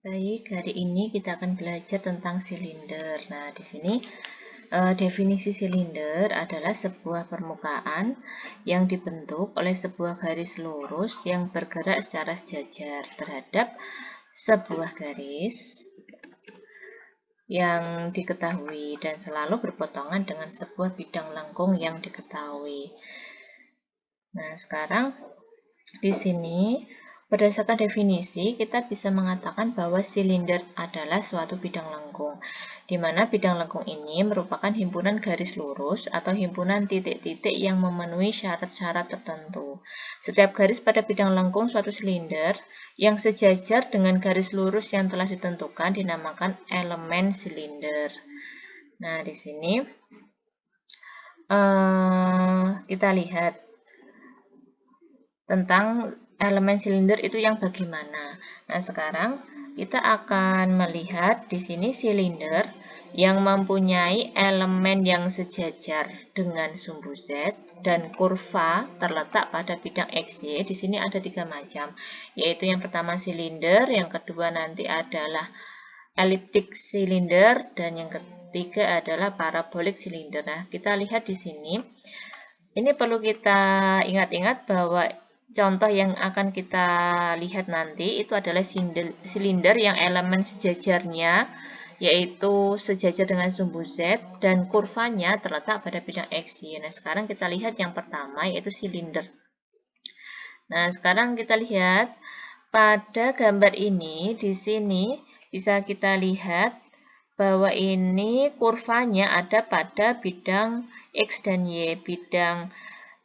Baik, hari ini kita akan belajar tentang silinder. Nah, di sini definisi silinder adalah sebuah permukaan yang dibentuk oleh sebuah garis lurus yang bergerak secara sejajar terhadap sebuah garis yang diketahui dan selalu berpotongan dengan sebuah bidang lengkung yang diketahui. Nah, sekarang di sini, berdasarkan definisi, kita bisa mengatakan bahwa silinder adalah suatu bidang lengkung, di mana bidang lengkung ini merupakan himpunan garis lurus atau himpunan titik-titik yang memenuhi syarat-syarat tertentu. Setiap garis pada bidang lengkung suatu silinder yang sejajar dengan garis lurus yang telah ditentukan dinamakan elemen silinder. Nah, di sini kita lihat tentang elemen silinder itu yang bagaimana. Nah, sekarang kita akan melihat di sini silinder yang mempunyai elemen yang sejajar dengan sumbu Z dan kurva terletak pada bidang XY. Di sini ada 3 macam, yaitu yang pertama silinder, yang kedua nanti adalah elliptic silinder, dan yang ketiga adalah parabolic silinder. Nah, kita lihat di sini. Ini perlu kita ingat-ingat bahwa contoh yang akan kita lihat nanti itu adalah silinder yang elemen sejajarnya yaitu sejajar dengan sumbu Z dan kurvanya terletak pada bidang XY. Nah, sekarang kita lihat yang pertama yaitu silinder. Nah, sekarang kita lihat pada gambar ini, di sini bisa kita lihat bahwa ini kurvanya ada pada bidang X dan Y. Bidang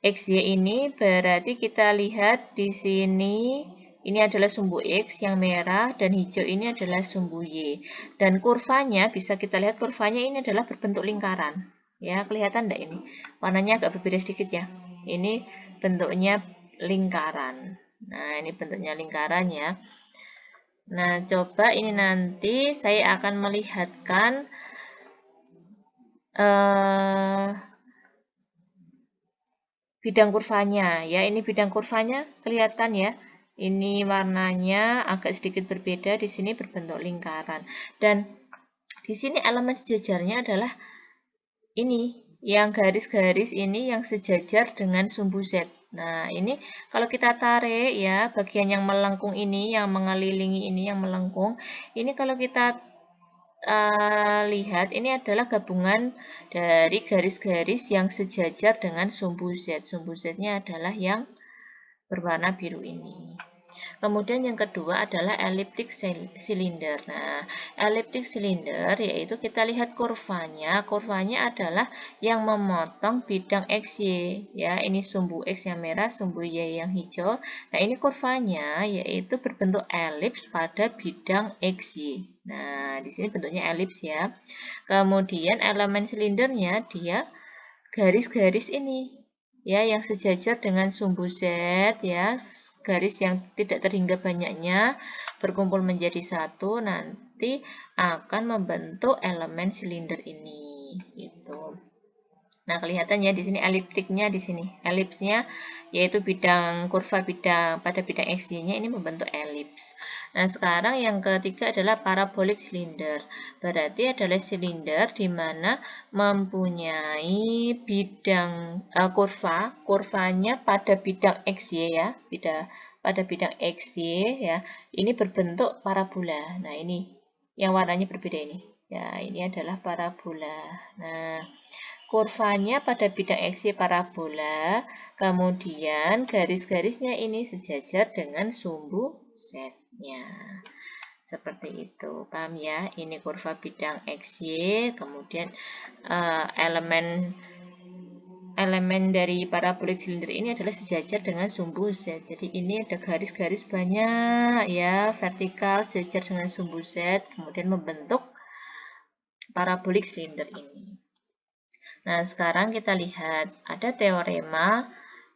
XY ini berarti kita lihat di sini ini adalah sumbu X yang merah dan hijau ini adalah sumbu Y. Dan kurvanya bisa kita lihat kurvanya ini adalah berbentuk lingkaran. Ya, kelihatan enggak ini? Warnanya agak berbeda sedikit ya. Ini bentuknya lingkaran. Nah, ini bentuknya lingkaran ya. Nah, coba ini nanti saya akan melihatkan bidang kurvanya ya. Ini bidang kurvanya kelihatan ya. Ini warnanya agak sedikit berbeda, di sini berbentuk lingkaran. Dan di sini elemen sejajarnya adalah ini, yang garis-garis ini yang sejajar dengan sumbu Z. Nah, ini kalau kita tarik ya, bagian yang melengkung ini, yang mengelilingi ini, yang melengkung, ini kalau kita lihat ini adalah gabungan dari garis-garis yang sejajar dengan sumbu Z. Sumbu Z-nya adalah yang berwarna biru ini. Kemudian yang kedua adalah elliptic cylinder. Nah, elliptic cylinder yaitu kita lihat kurvanya. Kurvanya adalah yang memotong bidang XY. Ya, ini sumbu X yang merah, sumbu Y yang hijau. Nah, ini kurvanya yaitu berbentuk elips pada bidang XY. Nah, di sini bentuknya elips ya. Kemudian elemen silindernya dia garis-garis ini ya yang sejajar dengan sumbu Z ya, garis yang tidak terhingga banyaknya berkumpul menjadi satu nanti akan membentuk elemen silinder ini gitu. Nah, kelihatan ya di sini eliptiknya, di sini elipsnya yaitu bidang kurva bidang pada bidang XY-nya ini membentuk elips. Nah, sekarang yang ketiga adalah parabolic cylinder. Berarti adalah silinder di mana mempunyai bidang kurvanya pada bidang XY ya, pada bidang XY ya. Ini berbentuk parabola. Nah, ini yang warnanya berbeda ini. Ya, ini adalah parabola. Nah, kurvanya pada bidang XY parabola, kemudian garis-garisnya ini sejajar dengan sumbu Z-nya. Seperti itu, paham ya? Ini kurva bidang XY, kemudian elemen dari parabolic silinder ini adalah sejajar dengan sumbu Z. Jadi ini ada garis-garis banyak ya, vertikal sejajar dengan sumbu Z, kemudian membentuk parabolic silinder ini. Nah, sekarang kita lihat ada teorema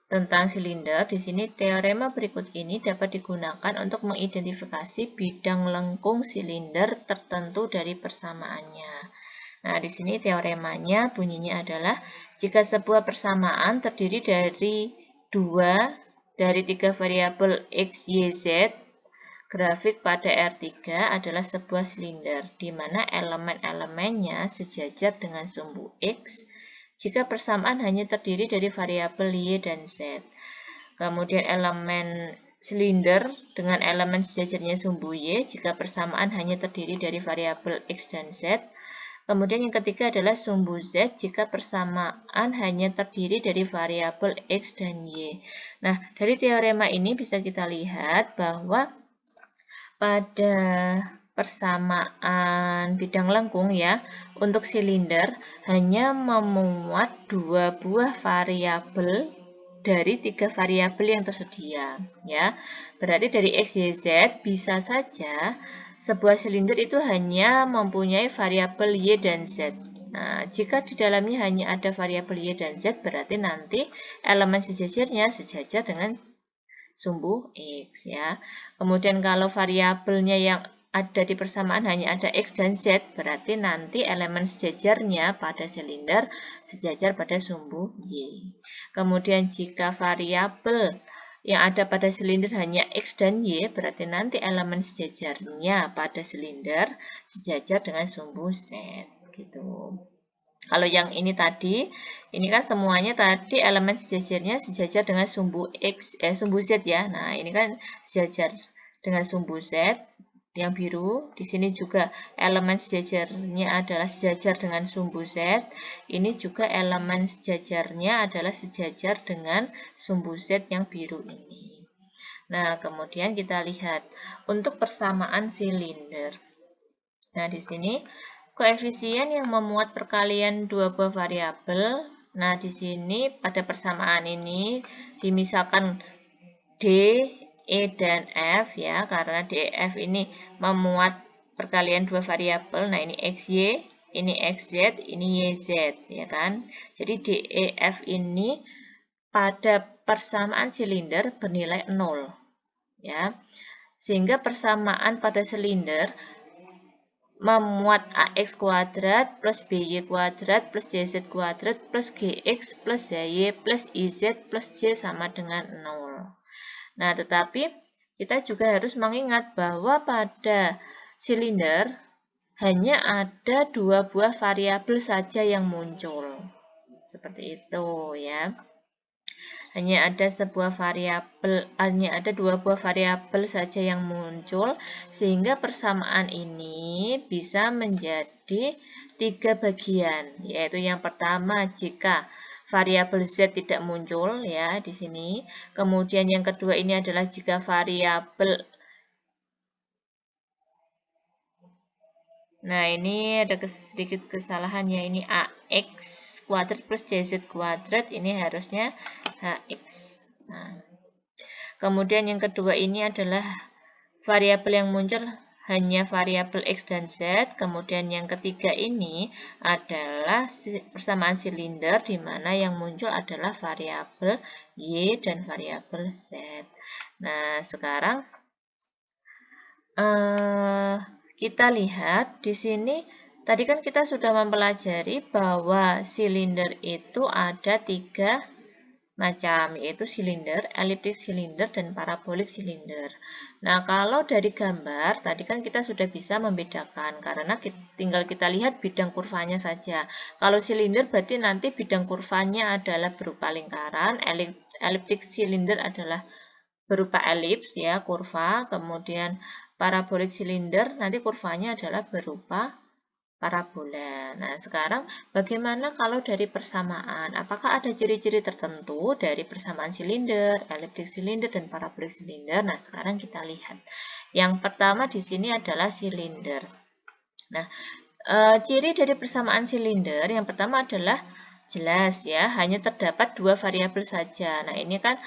tentang silinder. Di sini teorema berikut ini dapat digunakan untuk mengidentifikasi bidang lengkung silinder tertentu dari persamaannya. Nah, di sini teoremanya bunyinya adalah jika sebuah persamaan terdiri dari 3 variabel X, Y, Z, grafik pada R3 adalah sebuah silinder, di mana elemen-elemennya sejajar dengan sumbu X jika persamaan hanya terdiri dari variabel Y dan Z. Kemudian elemen silinder dengan elemen sejajarnya sumbu Y jika persamaan hanya terdiri dari variabel X dan Z. Kemudian yang ketiga adalah sumbu Z jika persamaan hanya terdiri dari variabel X dan Y. Nah, dari teorema ini bisa kita lihat bahwa pada persamaan bidang lengkung ya, untuk silinder hanya memuat dua buah variabel dari tiga variabel yang tersedia. Ya, berarti dari X, Y, Z bisa saja sebuah silinder itu hanya mempunyai variabel Y dan Z. Nah, jika di dalamnya hanya ada variabel Y dan Z, berarti nanti elemen sejajarnya sejajar dengan sumbu X ya. Kemudian kalau variabelnya yang ada di persamaan hanya ada X dan Z, berarti nanti elemen sejajarnya pada silinder sejajar pada sumbu Y. Kemudian jika variabel yang ada pada silinder hanya X dan Y, berarti nanti elemen sejajarnya pada silinder sejajar dengan sumbu Z. Gitu. Kalau yang ini tadi, ini kan semuanya tadi elemen sejajarnya sejajar dengan sumbu sumbu Z ya. Nah, ini kan sejajar dengan sumbu Z yang biru. Di sini juga elemen sejajarnya adalah sejajar dengan sumbu Z. Ini juga elemen sejajarnya adalah sejajar dengan sumbu Z yang biru ini. Nah, kemudian kita lihat untuk persamaan silinder. Nah, di sini koefisien yang memuat perkalian dua buah variabel. Nah, di sini pada persamaan ini dimisalkan D, E, dan F ya, karena D, E, F ini memuat perkalian dua variabel. Nah, ini XY, ini XZ, ini YZ ya kan. Jadi D, E, F ini pada persamaan silinder bernilai 0 ya. Sehingga persamaan pada silinder memuat AX kuadrat plus BY kuadrat plus JZ kuadrat plus GX plus YY plus IZ plus J sama dengan 0. Nah, tetapi kita juga harus mengingat bahwa pada silinder hanya ada dua buah variabel saja yang muncul. Seperti itu ya. Hanya ada dua buah variabel saja yang muncul, sehingga persamaan ini bisa menjadi tiga bagian, yaitu yang pertama jika variabel Z tidak muncul ya di sini. Kemudian yang kedua ini adalah jika variabel Nah, ini ada sedikit kesalahan ya, ini AX kuadrat plus JZ kuadrat, ini harusnya HX. Nah, kemudian yang kedua ini adalah variabel yang muncul hanya variabel X dan Z. Kemudian yang ketiga ini adalah persamaan silinder di mana yang muncul adalah variabel Y dan variabel Z. Nah, sekarang kita lihat di sini tadi kan kita sudah mempelajari bahwa silinder itu ada tiga macam, yaitu silinder, eliptik silinder, dan parabolik silinder. Nah, kalau dari gambar, tadi kan kita sudah bisa membedakan, karena tinggal kita lihat bidang kurvanya saja. Kalau silinder berarti nanti bidang kurvanya adalah berupa lingkaran, eliptik silinder adalah berupa elips, ya, kurva, kemudian parabolik silinder nanti kurvanya adalah berupa parabola. Nah, sekarang bagaimana kalau dari persamaan? Apakah ada ciri-ciri tertentu dari persamaan silinder, eliptik silinder, dan parabolik silinder? Nah, sekarang kita lihat. Yang pertama di sini adalah silinder. Nah, ciri dari persamaan silinder yang pertama adalah jelas ya, hanya terdapat dua variabel saja. Nah, ini kan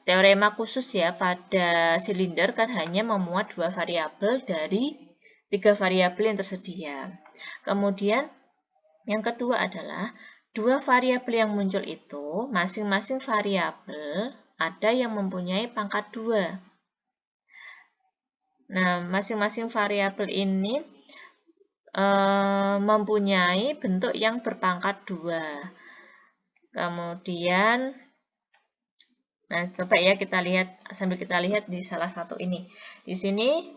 teorema khusus ya, pada silinder kan hanya memuat dua variabel dari tiga variabel yang tersedia. Kemudian yang kedua adalah dua variabel yang muncul itu masing-masing variabel ada yang mempunyai pangkat 2. Nah, masing-masing variabel ini mempunyai bentuk yang berpangkat 2. Kemudian Nah, coba ya kita lihat sambil kita lihat di salah satu ini. Di sini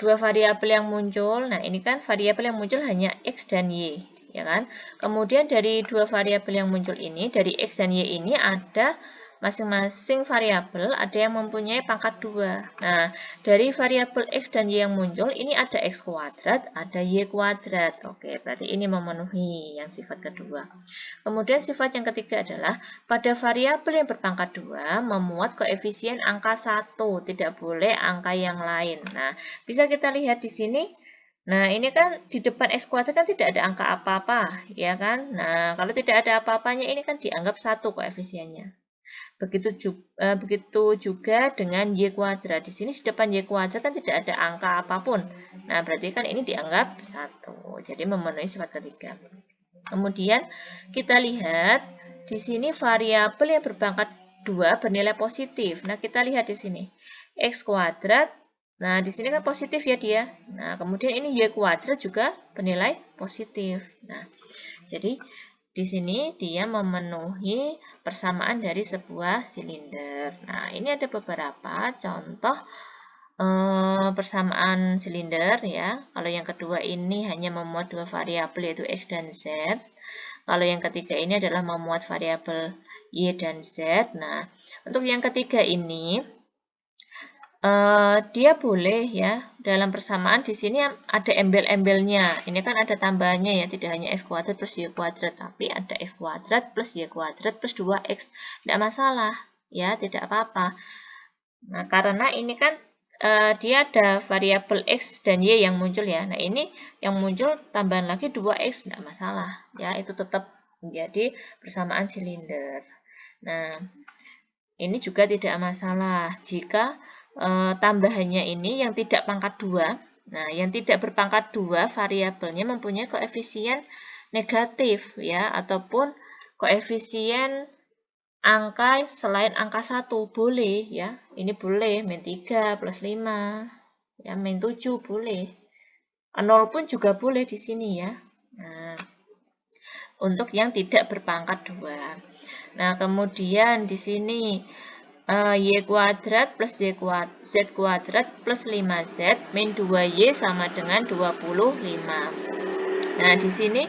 dua variabel yang muncul. Nah, ini kan variabel yang muncul hanya X dan Y, ya kan? Kemudian dari dua variabel yang muncul ini, dari X dan Y ini ada masing-masing variabel ada yang mempunyai pangkat 2. Nah, dari variabel X dan Y yang muncul, ini ada X kuadrat, ada Y kuadrat. Oke, berarti ini memenuhi yang sifat kedua. Kemudian sifat yang ketiga adalah pada variabel yang berpangkat 2 memuat koefisien angka 1, tidak boleh angka yang lain. Nah, bisa kita lihat di sini. Nah, ini kan di depan X kuadrat kan tidak ada angka apa-apa, ya kan? Nah, kalau tidak ada apa-apanya ini kan dianggap 1 koefisiennya. Begitu juga dengan Y kuadrat. Di sini di depan Y kuadrat kan tidak ada angka apapun. Nah, berarti kan ini dianggap 1. Jadi memenuhi sifat ketiga. Kemudian kita lihat di sini variabel yang berpangkat 2 bernilai positif. Nah, kita lihat di sini. X kuadrat. Nah, di sini kan positif ya dia. Nah, kemudian ini Y kuadrat juga bernilai positif. Nah, jadi di sini dia memenuhi persamaan dari sebuah silinder. Nah, ini ada beberapa contoh persamaan silinder ya. Kalau yang kedua ini hanya memuat dua variabel yaitu X dan Z. Kalau yang ketiga ini adalah memuat variabel Y dan Z. Nah, untuk yang ketiga ini dia boleh ya dalam persamaan di sini ada embel-embelnya. Ini kan ada tambahannya ya, tidak hanya X kuadrat plus Y kuadrat, tapi ada X kuadrat plus Y kuadrat plus 2X. Tidak masalah ya, tidak apa-apa. Nah, karena ini kan dia ada variabel X dan Y yang muncul ya. Nah, ini yang muncul tambahan lagi 2X, tidak masalah. Ya, itu tetap menjadi persamaan silinder. Nah, ini juga tidak masalah jika tambahannya ini yang tidak pangkat 2. Nah, yang tidak berpangkat 2 variabelnya mempunyai koefisien negatif ya, ataupun koefisien angka selain angka 1 boleh ya. Ini boleh min 3 plus 5 ya, min 7 boleh. 0 pun juga boleh di sini ya. Nah, untuk yang tidak berpangkat 2. Nah, kemudian di sini Y kuadrat plus Z kuadrat plus 5Z min 2Y sama dengan 25. Nah, di sini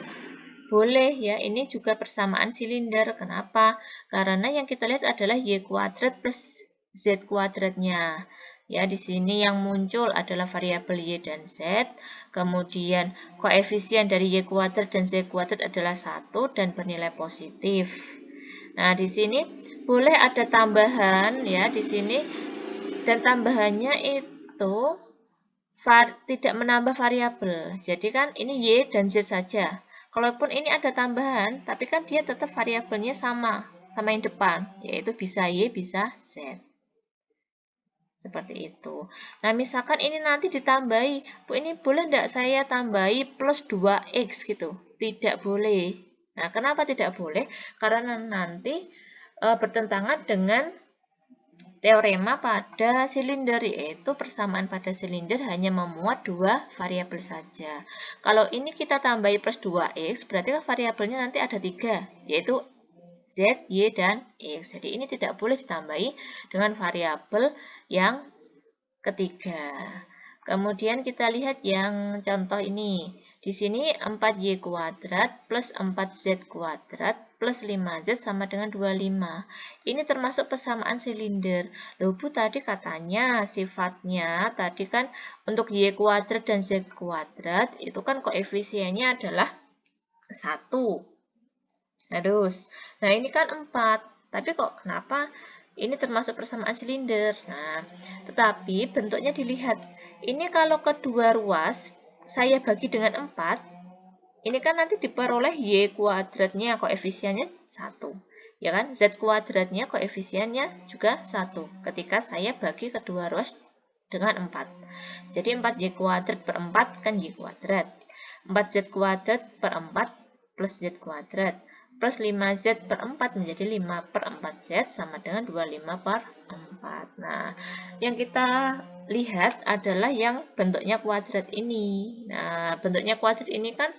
boleh ya, ini juga persamaan silinder. Kenapa? Karena yang kita lihat adalah Y kuadrat plus Z kuadratnya. Ya, di sini yang muncul adalah variabel Y dan Z. Kemudian koefisien dari Y kuadrat dan Z kuadrat adalah 1 dan bernilai positif. Nah, di sini boleh ada tambahan ya di sini, dan tambahannya itu tidak menambah variabel. Jadi kan ini Y dan Z saja. Kalaupun ini ada tambahan, tapi kan dia tetap variabelnya sama yang depan, yaitu bisa Y, bisa Z. Seperti itu. Nah, misalkan ini nanti ditambahi, Bu, ini boleh enggak saya tambahi plus 2X gitu? Tidak boleh. Nah, kenapa tidak boleh? Karena nanti bertentangan dengan teorema pada silinder, yaitu persamaan pada silinder hanya memuat dua variabel saja. Kalau ini kita tambahi plus 2X, berarti kan variabelnya nanti ada 3, yaitu Z, Y, dan X. Jadi ini tidak boleh ditambahi dengan variabel yang ketiga. Kemudian kita lihat yang contoh ini. Di sini 4Y kuadrat plus 4Z kuadrat plus 5Z sama dengan 25. Ini termasuk persamaan silinder. Loh Bu, tadi katanya sifatnya, tadi kan untuk Y kuadrat dan Z kuadrat, itu kan koefisiennya adalah 1. Terus, nah ini kan 4. Tapi kok kenapa ini termasuk persamaan silinder? Nah, tetapi bentuknya dilihat. Ini kalau kedua ruas, saya bagi dengan 4, ini kan nanti diperoleh Y kuadratnya, koefisiennya 1. Ya kan? Z kuadratnya, koefisiennya juga 1. Ketika saya bagi kedua ruas dengan 4. Jadi 4Y kuadrat per 4 kan Y kuadrat. 4Z kuadrat per 4 plus Z kuadrat. Plus 5Z per 4 menjadi 5 per 4Z sama dengan 25 per 4. Nah, yang kita lihat adalah yang bentuknya kuadrat ini. Nah, bentuknya kuadrat ini kan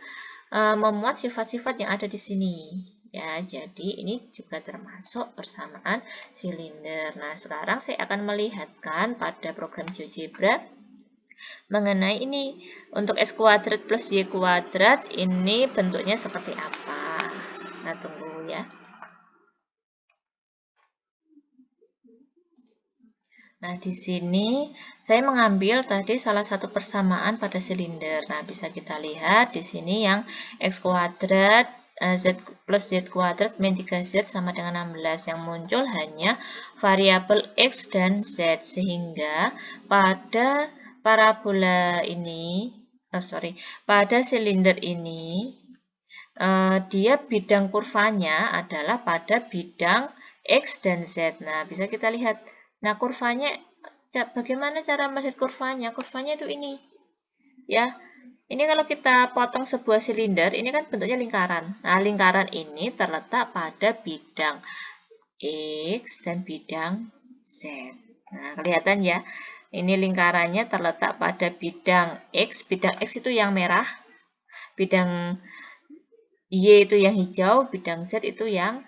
memuat sifat-sifat yang ada di sini. Ya, jadi ini juga termasuk persamaan silinder. Nah, sekarang saya akan melihatkan pada program GeoGebra mengenai ini. Untuk X kuadrat plus Y kuadrat ini bentuknya seperti apa. Nah, tunggu ya. Nah, di sini saya mengambil tadi salah satu persamaan pada silinder. Nah, bisa kita lihat di sini yang X kuadrat Z plus Z kuadrat min 3Z sama dengan 16. Yang muncul hanya variabel X dan Z. Sehingga pada parabola ini, pada silinder ini, dia bidang kurvanya adalah pada bidang X dan Z. Nah, bisa kita lihat. Nah, kurvanya, bagaimana cara melihat kurvanya? Kurvanya itu ini. Ya, ini kalau kita potong sebuah silinder, ini kan bentuknya lingkaran. Nah, lingkaran ini terletak pada bidang X dan bidang Z. Nah, kelihatan ya. Ini lingkarannya terletak pada bidang X. Bidang X itu yang merah. Bidang Y itu yang hijau, bidang Z itu yang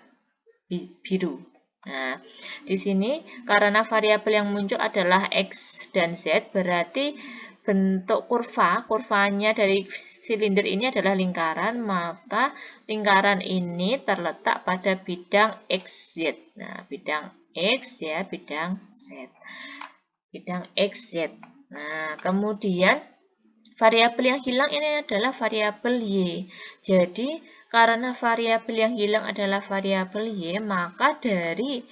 biru. Nah, di sini karena variabel yang muncul adalah X dan Z, berarti bentuk kurvanya dari silinder ini adalah lingkaran, maka lingkaran ini terletak pada bidang XZ. Nah, bidang X ya, bidang Z. Bidang XZ. Nah, kemudian variabel yang hilang ini adalah variabel Y. Jadi, karena variabel yang hilang adalah variabel Y, maka dari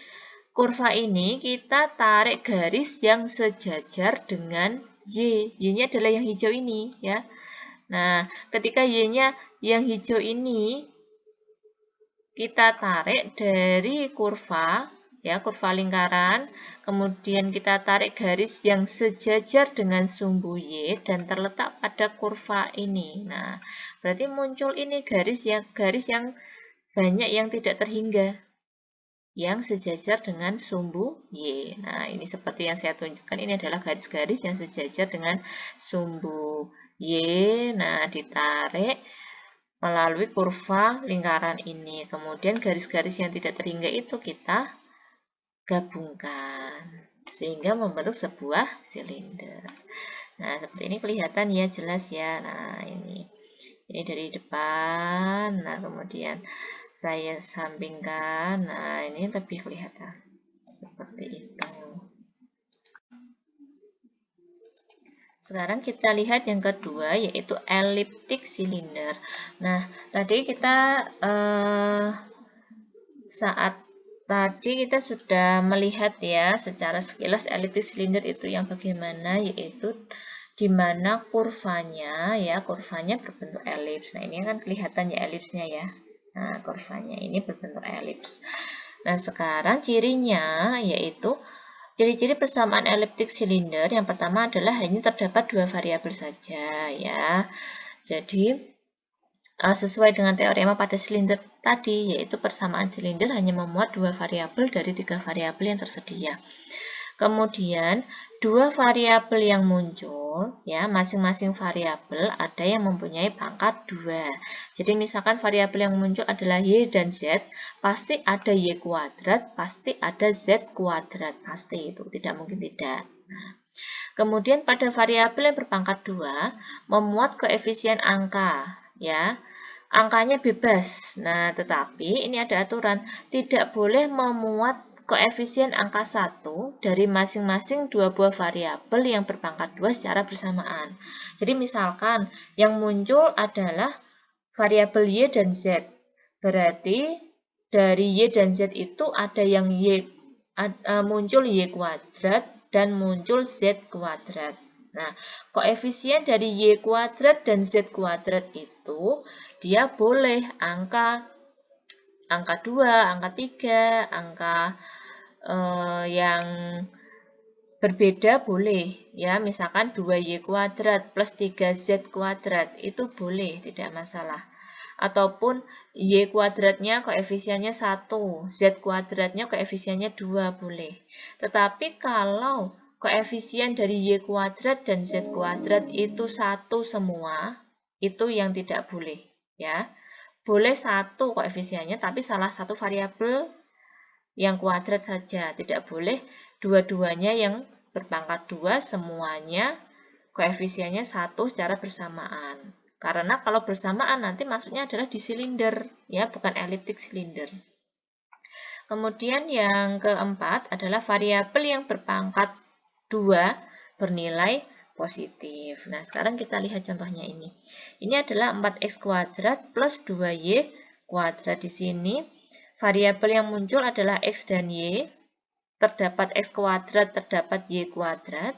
kurva ini kita tarik garis yang sejajar dengan Y. Y-nya adalah yang hijau ini, ya. Nah, ketika Y-nya yang hijau ini kita tarik dari kurva, ya, kurva lingkaran, kemudian kita tarik garis yang sejajar dengan sumbu Y dan terletak pada kurva ini. Nah, berarti muncul ini garis yang banyak yang tidak terhingga, yang sejajar dengan sumbu Y. Nah, ini seperti yang saya tunjukkan, ini adalah garis-garis yang sejajar dengan sumbu Y. Nah, ditarik melalui kurva lingkaran ini. Kemudian garis-garis yang tidak terhingga itu kita gabungkan sehingga membentuk sebuah silinder. Nah, seperti ini kelihatan ya, jelas ya. Nah, ini dari depan. Nah, kemudian saya sampingkan. Nah, ini lebih kelihatan seperti itu. Sekarang kita lihat yang kedua, yaitu elliptic cylinder. Nah, tadi kita saat tadi kita sudah melihat ya secara sekilas elliptic cylinder itu yang bagaimana, yaitu di mana kurvanya berbentuk elips. Nah, ini kan kelihatan ya elipsnya ya. Nah, kurvanya ini berbentuk elips. Nah, sekarang cirinya yaitu ciri-ciri persamaan elliptic cylinder yang pertama adalah hanya terdapat dua variabel saja ya. Jadi sesuai dengan teorema pada silinder tadi, yaitu persamaan silinder hanya memuat dua variabel dari tiga variabel yang tersedia. Kemudian dua variabel yang muncul, ya masing-masing variabel ada yang mempunyai pangkat 2. Jadi misalkan variabel yang muncul adalah Y dan Z, pasti ada Y kuadrat, pasti ada Z kuadrat, pasti itu, tidak mungkin tidak. Nah, kemudian pada variabel yang berpangkat 2 memuat koefisien angka, ya. Angkanya bebas. Nah, tetapi ini ada aturan, tidak boleh memuat koefisien angka 1 dari masing-masing dua buah variabel yang berpangkat 2 secara bersamaan. Jadi misalkan yang muncul adalah variabel Y dan Z. Berarti dari Y dan Z itu ada yang muncul Y kuadrat dan muncul Z kuadrat. Nah, koefisien dari Y kuadrat dan Z kuadrat itu dia boleh angka 2, angka 3, angka yang berbeda boleh ya, misalkan 2Y kuadrat plus 3Z kuadrat itu boleh, tidak masalah. Ataupun Y kuadratnya koefisiennya 1, Z kuadratnya koefisiennya 2 boleh. Tetapi kalau koefisien dari Y kuadrat dan Z kuadrat itu 1 semua, itu yang tidak boleh ya. boleh satu koefisiennya, tapi salah satu variabel yang kuadrat saja. Tidak boleh dua-duanya yang berpangkat 2 semuanya koefisiennya 1 secara bersamaan. Karena kalau bersamaan nanti masuknya adalah di silinder, ya, bukan eliptik silinder. Kemudian yang keempat adalah variabel yang berpangkat 2 bernilai positif. Nah, sekarang kita lihat contohnya ini. Ini adalah 4x kuadrat plus 2y kuadrat. Di sini variabel yang muncul adalah x dan y. Terdapat x kuadrat, terdapat y kuadrat.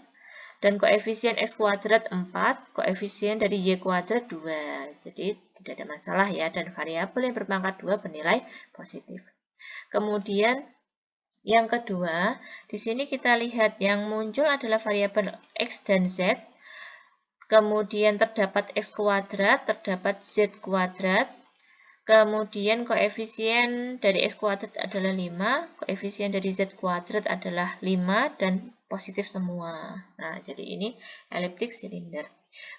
Dan koefisien x kuadrat 4, koefisien dari y kuadrat 2. Jadi tidak ada masalah ya, dan variabel yang berpangkat 2 bernilai positif. Kemudian yang kedua, di sini kita lihat yang muncul adalah variabel x dan z. Kemudian terdapat x kuadrat, terdapat z kuadrat. Kemudian koefisien dari x kuadrat adalah 5, koefisien dari z kuadrat adalah 5 dan positif semua. Nah, jadi ini eliptik silinder.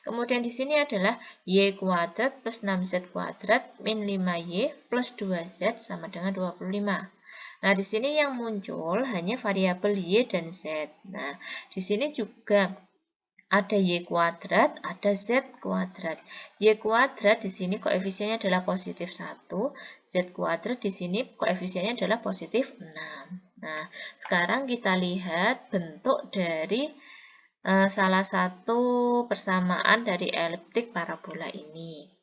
Kemudian di sini adalah y kuadrat plus 6z kuadrat min 5y plus 2z sama dengan 25. Nah, di sini yang muncul hanya variabel y dan z. Nah, di sini juga ada y kuadrat, ada z kuadrat. Y kuadrat di sini koefisiennya adalah positif 1, z kuadrat di sini koefisiennya adalah positif 6. Nah, sekarang kita lihat bentuk dari salah satu persamaan dari eliptik parabola ini.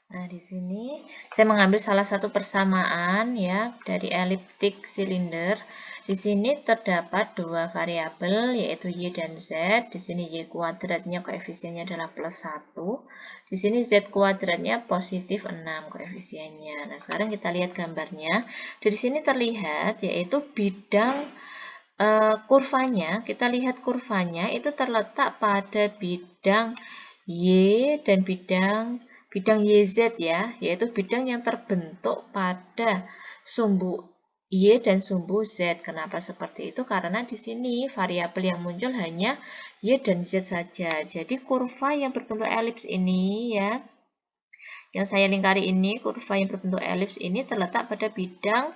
Nah, di sini saya mengambil salah satu persamaan ya dari eliptik silinder. Di sini terdapat dua variabel yaitu y dan z. Di sini y kuadratnya koefisiennya adalah plus 1. Di sini z kuadratnya positif 6 koefisiennya. Nah, sekarang kita lihat gambarnya. Di sini terlihat yaitu bidang kurvanya. Kita lihat kurvanya itu terletak pada bidang y dan bidang YZ ya, yaitu bidang yang terbentuk pada sumbu Y dan sumbu Z. Kenapa seperti itu? Karena di sini variabel yang muncul hanya Y dan Z saja. Jadi kurva yang berbentuk elips ini ya, yang saya lingkari ini, kurva yang berbentuk elips ini terletak pada bidang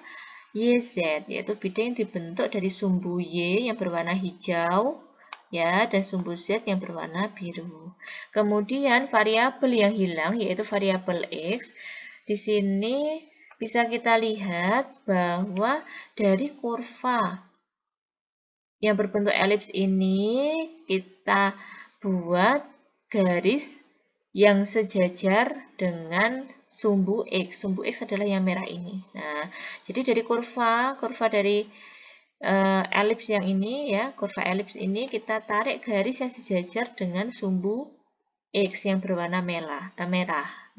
YZ, yaitu bidang yang dibentuk dari sumbu Y yang berwarna hijau, ya, dan sumbu Z yang berwarna biru. Kemudian variabel yang hilang yaitu variabel X. Di sini bisa kita lihat bahwa dari kurva yang berbentuk elips ini kita buat garis yang sejajar dengan sumbu X. Sumbu X adalah yang merah ini. Nah, jadi dari kurva dari elips yang ini ya, kurva elips ini kita tarik garis yang sejajar dengan sumbu X yang berwarna merah.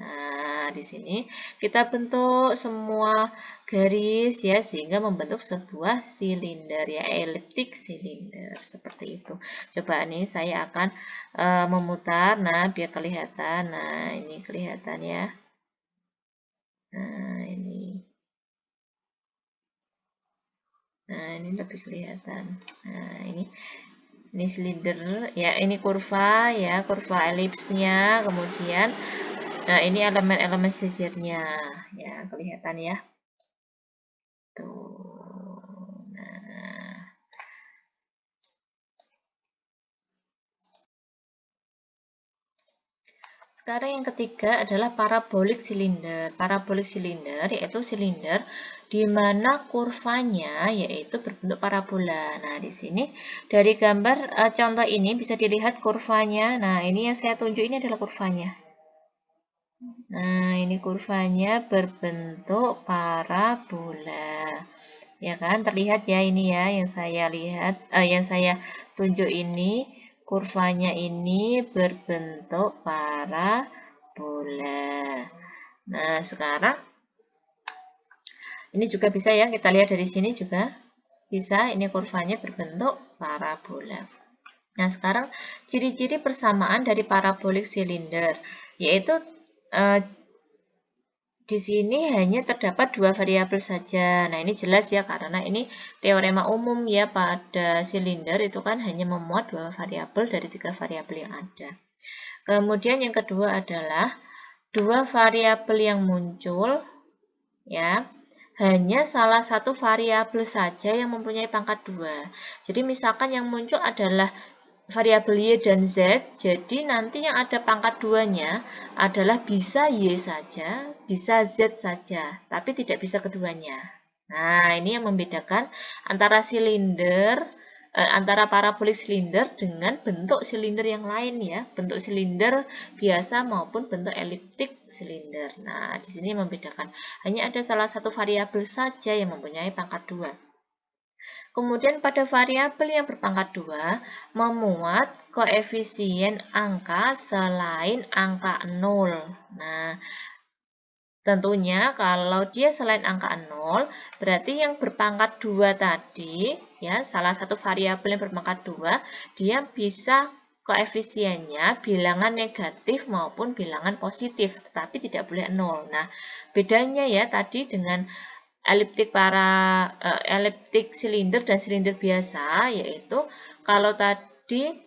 Nah, di sini kita bentuk semua garis ya sehingga membentuk sebuah silinder ya, eliptik silinder seperti itu. Coba nih saya akan memutar, nah biar kelihatan. Nah, ini kelihatan ya. Nah, ini. Nah, ini lebih kelihatan. Nah, ini silinder ya, ini kurva ya, kurva elipsnya, kemudian nah ini elemen-elemen sejajarnya ya, kelihatan ya. Tuh. Nah, sekarang yang ketiga adalah parabolik silinder. Parabolik silinder yaitu silinder di mana kurvanya yaitu berbentuk parabola. Nah, di sini dari gambar contoh ini bisa dilihat kurvanya. Nah, ini yang saya tunjuk ini adalah kurvanya. Nah, ini kurvanya berbentuk parabola. Ya kan, terlihat ya ini ya yang saya lihat, yang saya tunjuk ini kurvanya ini berbentuk parabola. Nah, sekarang ini juga bisa ya kita lihat dari sini juga bisa, ini kurvanya berbentuk parabola. Nah, sekarang ciri-ciri persamaan dari parabolik silinder yaitu di sini hanya terdapat dua variabel saja. Nah, ini jelas ya karena ini teorema umum ya, pada silinder itu kan hanya memuat dua variabel dari tiga variabel yang ada. Kemudian yang kedua adalah dua variabel yang muncul, ya, hanya salah satu variabel saja yang mempunyai pangkat 2. Jadi misalkan yang muncul adalah variabel Y dan Z, jadi nanti yang ada pangkat 2-nya adalah bisa Y saja, bisa Z saja, tapi tidak bisa keduanya. Nah, ini yang membedakan antara silinder, antara parabolik silinder dengan bentuk silinder yang lain ya, bentuk silinder biasa maupun bentuk eliptik silinder. Nah, di sini membedakan hanya ada salah satu variabel saja yang mempunyai pangkat 2. Kemudian pada variabel yang berpangkat 2 memuat koefisien angka selain angka 0. Nah, tentunya kalau dia selain angka 0, berarti yang berpangkat 2 tadi, ya, salah satu variabel yang berpangkat 2, dia bisa koefisiennya bilangan negatif maupun bilangan positif, tetapi tidak boleh 0. Nah, bedanya ya tadi dengan eliptik silinder dan silinder biasa, yaitu kalau tadi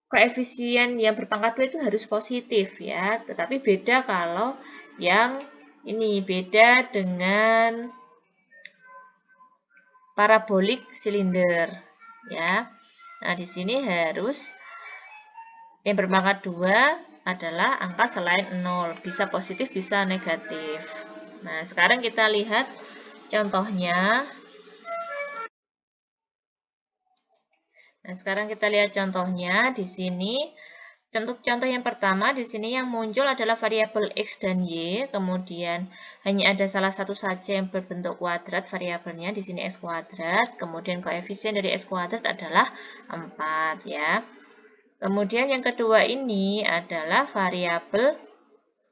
koefisien yang berpangkat 2 itu harus positif ya, tetapi beda kalau yang ini beda dengan parabolik silinder ya. Nah, di sini harus yang berpangkat 2 adalah angka selain 0, bisa positif bisa negatif. Nah, sekarang kita lihat contohnya. Nah, sekarang kita lihat contohnya di sini. Contoh yang pertama di sini yang muncul adalah variabel X dan Y, kemudian hanya ada salah satu saja yang berbentuk kuadrat variabelnya, di sini X kuadrat, kemudian koefisien dari X kuadrat adalah 4 ya. Kemudian yang kedua ini adalah variabel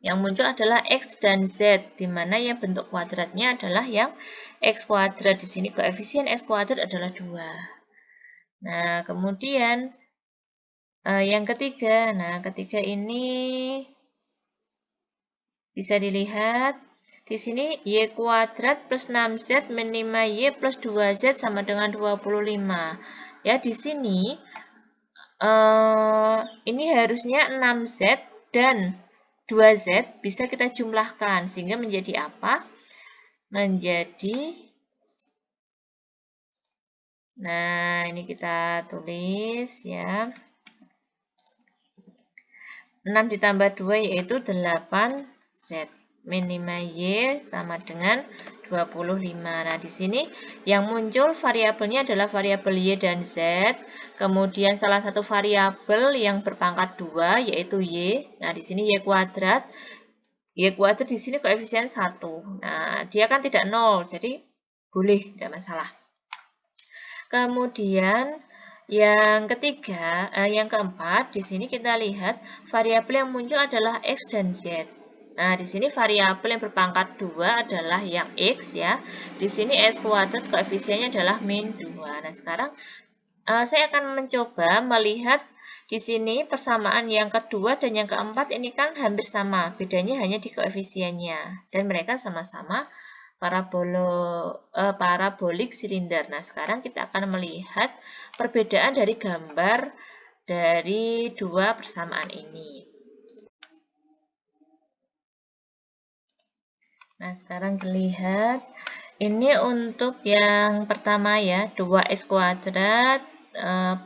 yang muncul adalah X dan Z, di mana yang bentuk kuadratnya adalah yang X kuadrat, di sini koefisien X kuadrat adalah 2. Nah, kemudian yang ketiga, ketiga ini bisa dilihat di sini Y kuadrat plus 6Z min 5Y plus 2Z sama dengan 25. Ya, di sini ini harusnya 6Z dan 2Z bisa kita jumlahkan sehingga menjadi apa? Nah, ini kita tulis ya. 6 ditambah 2 yaitu 8Z. Min 5Y sama dengan 25. Nah, di sini yang muncul variabelnya adalah variabel Y dan Z. Kemudian salah satu variabel yang berpangkat 2 yaitu Y. Nah, di sini Y kuadrat. Y kuadrat di sini koefisien 1. Nah, dia kan tidak 0, jadi boleh, tidak masalah. Kemudian yang ketiga, yang keempat, di sini kita lihat variabel yang muncul adalah X dan Z. Nah, di sini variabel yang berpangkat 2 adalah yang X ya. Di sini X kuadrat koefisiennya adalah min 2. Nah, sekarang saya akan mencoba melihat di sini persamaan yang kedua dan yang keempat ini kan hampir sama. Bedanya hanya di koefisiennya. Dan mereka sama-sama parabolik silinder. Nah, sekarang kita akan melihat perbedaan dari gambar dari dua persamaan ini. Nah, sekarang dilihat ini untuk yang pertama ya, 2x kuadrat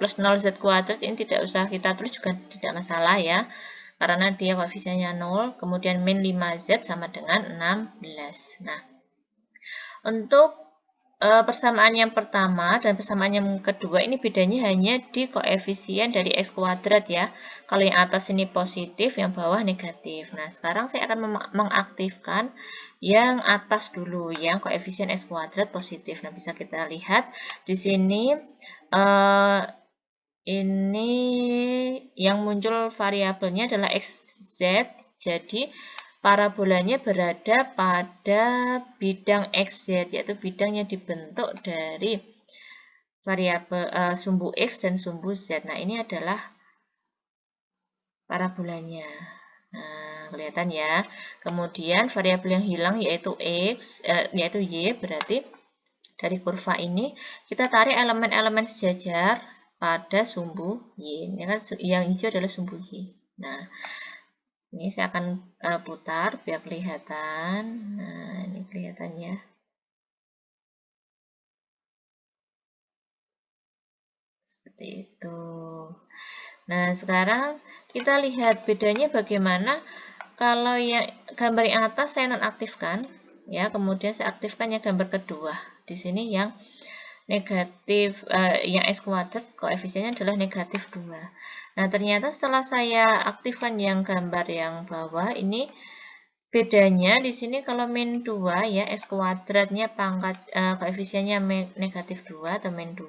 plus 0z kuadrat, ini tidak usah kita tulis juga tidak masalah ya. Karena dia koefisiennya 0, kemudian min 5z sama dengan 16. Nah, untuk persamaan yang pertama dan persamaan yang kedua ini bedanya hanya di koefisien dari X kuadrat ya. Kalau yang atas ini positif, yang bawah negatif. Nah, sekarang saya akan mengaktifkan yang atas dulu, yang koefisien X kuadrat positif. Nah, bisa kita lihat di sini ini yang muncul variabelnya adalah XZ. Jadi parabolanya berada pada bidang XZ, yaitu bidang yang dibentuk dari variabel sumbu X dan sumbu Z. Nah, ini adalah parabolanya. Nah, kelihatan ya. Kemudian variabel yang hilang yaitu yaitu Y, berarti dari kurva ini kita tarik elemen-elemen sejajar pada sumbu Y. Ini kan yang hijau adalah sumbu Y. Nah, ini saya akan putar biar kelihatan. Nah, ini kelihatannya. Seperti itu. Nah, sekarang kita lihat bedanya bagaimana kalau yang gambar yang atas saya nonaktifkan, ya, kemudian saya aktifkan yang gambar kedua. Di sini yang negatif, yang X kuadrat koefisiennya adalah negatif 2. Nah, ternyata setelah saya aktifkan yang gambar yang bawah ini, bedanya di sini kalau min 2 ya, X kuadratnya pangkat koefisiennya negatif 2 atau min 2,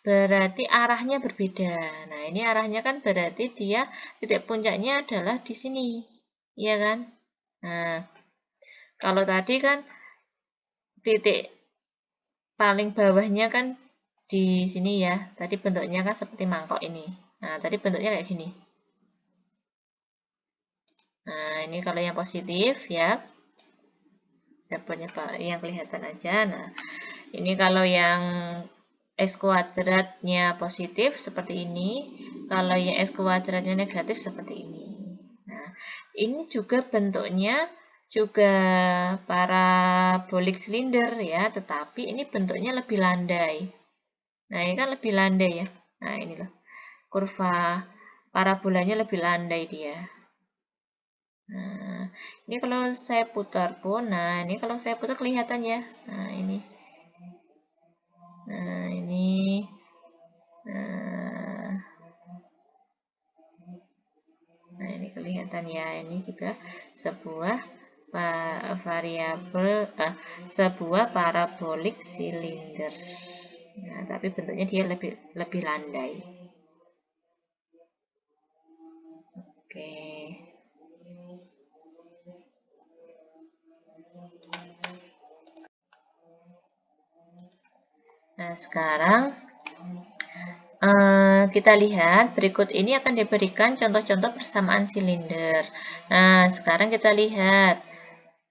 berarti arahnya berbeda. Nah, ini arahnya kan berarti dia titik puncaknya adalah di sini. Iya kan? Nah, kalau tadi kan titik paling bawahnya kan di sini ya. Tadi bentuknya kan seperti mangkok ini. Nah, tadi bentuknya kayak gini. Nah, ini kalau yang positif ya. Saya punya yang kelihatan aja. Nah, ini kalau yang X kuadratnya positif seperti ini. Kalau yang X kuadratnya negatif seperti ini. Nah, ini juga bentuknya juga parabolik silinder ya, tetapi ini bentuknya lebih landai. Nah, ini kan lebih landai ya. Nah, ini loh. Kurva parabolanya lebih landai dia. Nah, ini kalau saya putar pun, nah ini kalau saya putar kelihatan ya. Nah, ini. Nah, ini. Nah, nah ini kelihatan ya. Ini juga sebuah variabel, sebuah parabolik silinder. Nah, tapi bentuknya dia lebih landai. Oke. Nah, sekarang kita lihat berikut ini akan diberikan contoh-contoh persamaan silinder. Nah, sekarang kita lihat.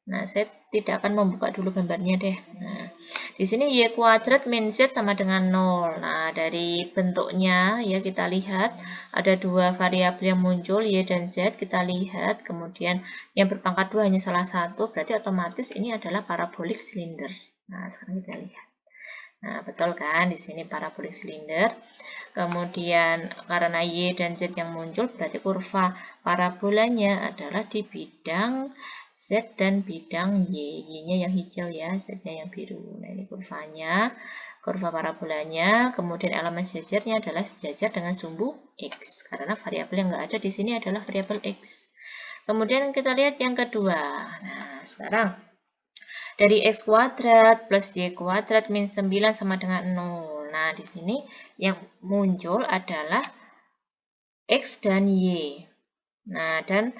Nah, saya tidak akan membuka dulu gambarnya deh. Nah, di sini Y kuadrat min Z sama dengan 0. Nah, dari bentuknya ya kita lihat ada dua variabel yang muncul Y dan Z. Kita lihat, kemudian yang berpangkat 2 hanya salah satu, berarti otomatis ini adalah parabolik silinder. Nah, sekarang kita lihat. Nah, betul kan? Di sini parabolik silinder. Kemudian karena Y dan Z yang muncul, berarti kurva parabolanya adalah di bidang Z dan bidang Y. Y-nya yang hijau ya, Z-nya yang biru. Nah, ini kurvanya, kurva parabolanya. Kemudian elemen sejajarnya adalah sejajar dengan sumbu X. Karena variabel yang nggak ada di sini adalah variabel X. Kemudian kita lihat yang kedua. Nah, sekarang dari X kuadrat plus Y kuadrat min 9 sama dengan 0. Nah, di sini yang muncul adalah X dan Y. Nah, dan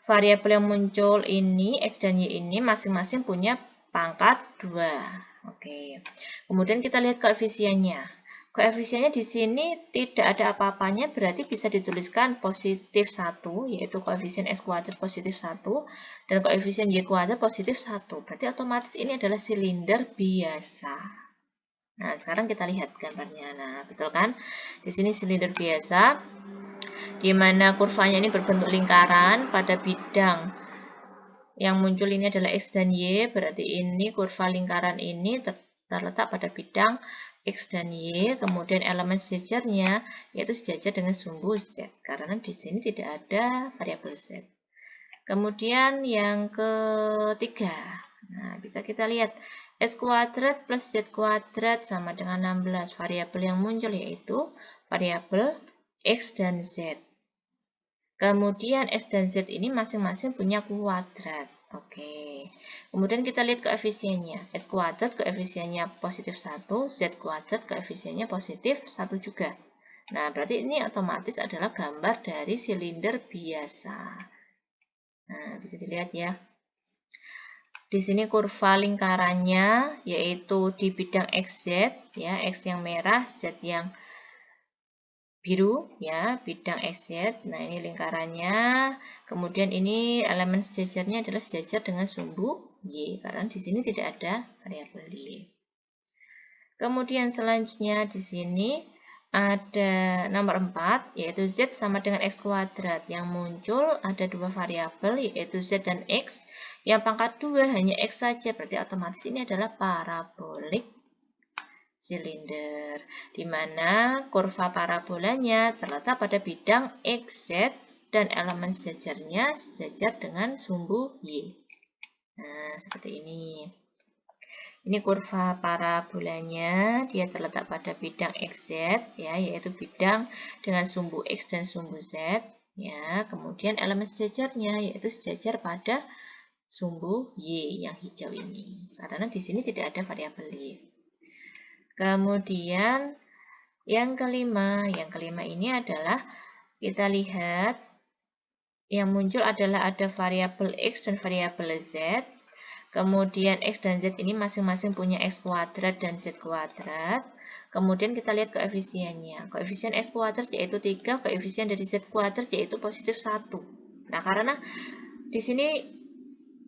variabel yang muncul ini, X dan Y ini masing-masing punya pangkat 2. Oke. Kemudian kita lihat koefisiennya. Koefisiennya di sini tidak ada apa-apanya, berarti bisa dituliskan positif 1, yaitu koefisien X kuadrat positif 1, dan koefisien Y kuadrat positif 1. Berarti otomatis ini adalah silinder biasa. Nah, sekarang kita lihat gambarnya. Nah, betul kan? Di sini silinder biasa, di mana kurvanya ini berbentuk lingkaran pada bidang yang muncul ini adalah X dan Y, berarti ini kurva lingkaran ini terletak pada bidang X dan Y, kemudian elemen sejajarnya yaitu sejajar dengan sumbu Z, karena di sini tidak ada variabel Z. Kemudian yang ketiga, nah bisa kita lihat X kuadrat plus Z kuadrat sama dengan 16, variabel yang muncul yaitu variabel X dan Z. Kemudian X dan Z ini masing-masing punya kuadrat. Oke. Kemudian kita lihat koefisiennya. X kuadrat koefisiennya positif 1, Z kuadrat koefisiennya positif 1 juga. Nah, berarti ini otomatis adalah gambar dari silinder biasa. Nah, bisa dilihat ya. Di sini kurva lingkarannya yaitu di bidang XZ, ya, X yang merah, Z yang biru ya, bidang XZ. Nah, ini lingkarannya. Kemudian ini elemen sejajarnya adalah sejajar dengan sumbu Y karena di sini tidak ada variabel Y. Kemudian selanjutnya di sini ada nomor 4, yaitu Z sama dengan X kuadrat. Yang muncul ada dua variabel, yaitu Z dan X. Yang pangkat 2 hanya X saja, berarti otomatis ini adalah parabolik silinder, di mana kurva parabolanya terletak pada bidang XZ dan elemen sejajarnya sejajar dengan sumbu Y. Nah, seperti ini. Ini kurva parabolanya, dia terletak pada bidang XZ, ya, yaitu bidang dengan sumbu X dan sumbu Z. Ya, kemudian elemen sejajarnya, yaitu sejajar pada sumbu Y yang hijau ini. Karena di sini tidak ada variabel Y. Kemudian yang kelima ini adalah kita lihat yang muncul adalah ada variabel X dan variabel Z. Kemudian X dan Z ini masing-masing punya X kuadrat dan Z kuadrat. Kemudian kita lihat koefisiennya. Koefisien X kuadrat yaitu 3, koefisien dari Z kuadrat yaitu positif 1. Nah, karena di sini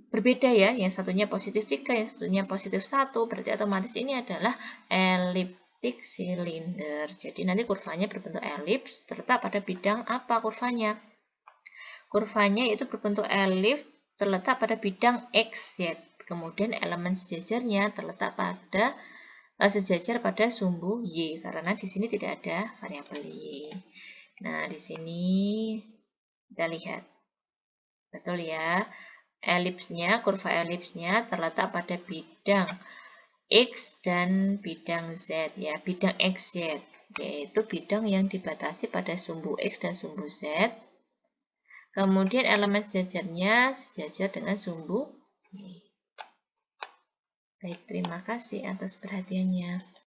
berbeda ya, yang satunya positif 3, yang satunya positif 1, berarti otomatis ini adalah eliptik silinder. Jadi nanti kurvanya berbentuk elips, terletak pada bidang apa kurvanya? Kurvanya itu berbentuk elips, terletak pada bidang XZ. Kemudian elemen sejajarnya terletak pada sejajar pada sumbu Y, karena di sini tidak ada variabel Y. Nah, di sini kita lihat. Betul ya. Elipsnya, kurva elipsnya terletak pada bidang X dan bidang Z, ya, bidang XZ, yaitu bidang yang dibatasi pada sumbu X dan sumbu Z. Kemudian elemen sejajarnya sejajar dengan sumbu Y. Baik, terima kasih atas perhatiannya.